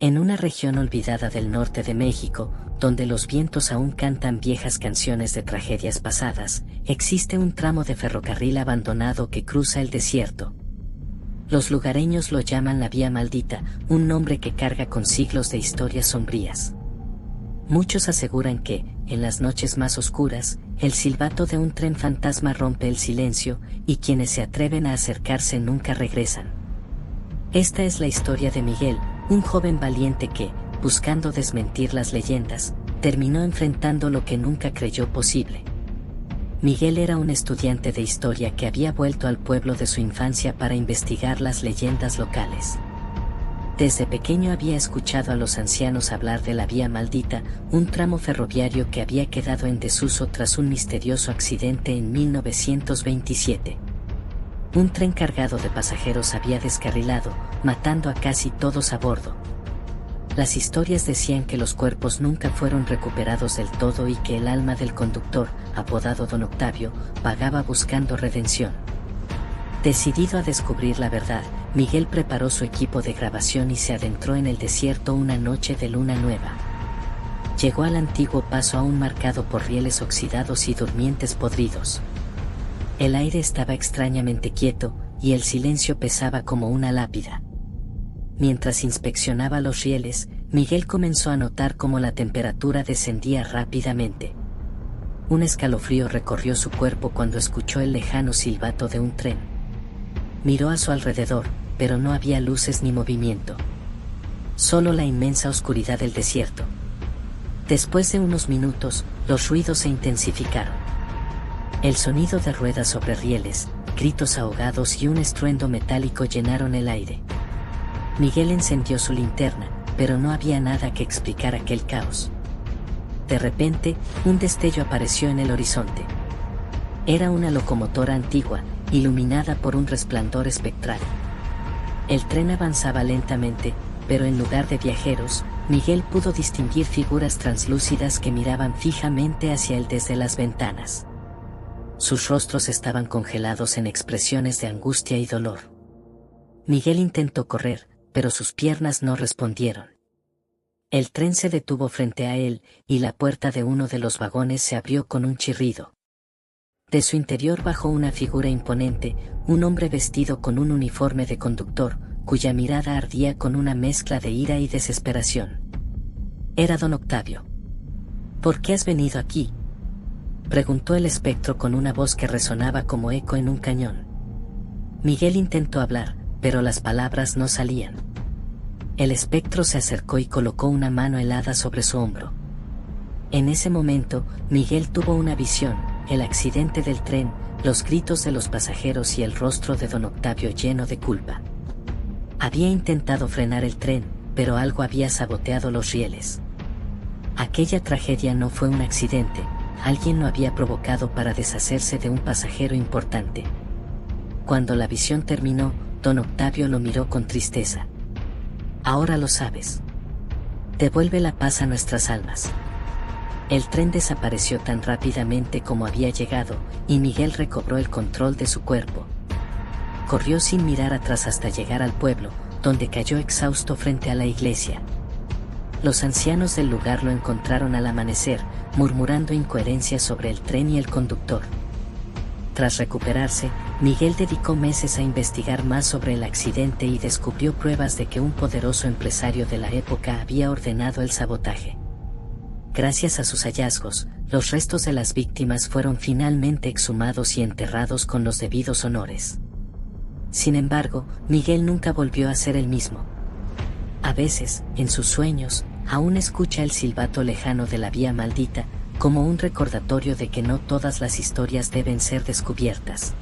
En una región olvidada del norte de México, donde los vientos aún cantan viejas canciones de tragedias pasadas, existe un tramo de ferrocarril abandonado que cruza el desierto. Los lugareños lo llaman la Vía Maldita, un nombre que carga con siglos de historias sombrías. Muchos aseguran que, en las noches más oscuras, el silbato de un tren fantasma rompe el silencio, y quienes se atreven a acercarse nunca regresan. Esta es la historia de Miguel, un joven valiente que, buscando desmentir las leyendas, terminó enfrentando lo que nunca creyó posible. Miguel era un estudiante de historia que había vuelto al pueblo de su infancia para investigar las leyendas locales. Desde pequeño había escuchado a los ancianos hablar de la Vía Maldita, un tramo ferroviario que había quedado en desuso tras un misterioso accidente en 1927. Un tren cargado de pasajeros había descarrilado, matando a casi todos a bordo. Las historias decían que los cuerpos nunca fueron recuperados del todo y que el alma del conductor, apodado Don Octavio, vagaba buscando redención. Decidido a descubrir la verdad, Miguel preparó su equipo de grabación y se adentró en el desierto una noche de luna nueva. Llegó al antiguo paso aún marcado por rieles oxidados y durmientes podridos. El aire estaba extrañamente quieto, y el silencio pesaba como una lápida. Mientras inspeccionaba los rieles, Miguel comenzó a notar cómo la temperatura descendía rápidamente. Un escalofrío recorrió su cuerpo cuando escuchó el lejano silbato de un tren. Miró a su alrededor, pero no había luces ni movimiento. Solo la inmensa oscuridad del desierto. Después de unos minutos, los ruidos se intensificaron. El sonido de ruedas sobre rieles, gritos ahogados y un estruendo metálico llenaron el aire. Miguel encendió su linterna, pero no había nada que explicar aquel caos. De repente, un destello apareció en el horizonte. Era una locomotora antigua, iluminada por un resplandor espectral. El tren avanzaba lentamente, pero en lugar de viajeros, Miguel pudo distinguir figuras translúcidas que miraban fijamente hacia él desde las ventanas. Sus rostros estaban congelados en expresiones de angustia y dolor. Miguel intentó correr, pero sus piernas no respondieron. El tren se detuvo frente a él, y la puerta de uno de los vagones se abrió con un chirrido. De su interior bajó una figura imponente, un hombre vestido con un uniforme de conductor, cuya mirada ardía con una mezcla de ira y desesperación. Era Don Octavio. ¿Por qué has venido aquí?, preguntó el espectro con una voz que resonaba como eco en un cañón. Miguel intentó hablar, pero las palabras no salían. El espectro se acercó y colocó una mano helada sobre su hombro. En ese momento, Miguel tuvo una visión: el accidente del tren, los gritos de los pasajeros y el rostro de Don Octavio lleno de culpa. Había intentado frenar el tren, pero algo había saboteado los rieles. Aquella tragedia no fue un accidente, alguien lo había provocado para deshacerse de un pasajero importante. Cuando la visión terminó, Don Octavio lo miró con tristeza. Ahora lo sabes. Devuelve la paz a nuestras almas. El tren desapareció tan rápidamente como había llegado, y Miguel recobró el control de su cuerpo. Corrió sin mirar atrás hasta llegar al pueblo, donde cayó exhausto frente a la iglesia. Los ancianos del lugar lo encontraron al amanecer, murmurando incoherencias sobre el tren y el conductor. Tras recuperarse, Miguel dedicó meses a investigar más sobre el accidente y descubrió pruebas de que un poderoso empresario de la época había ordenado el sabotaje. Gracias a sus hallazgos, los restos de las víctimas fueron finalmente exhumados y enterrados con los debidos honores. Sin embargo, Miguel nunca volvió a ser el mismo. A veces, en sus sueños, aún escucha el silbato lejano de la Vía Maldita, como un recordatorio de que no todas las historias deben ser descubiertas.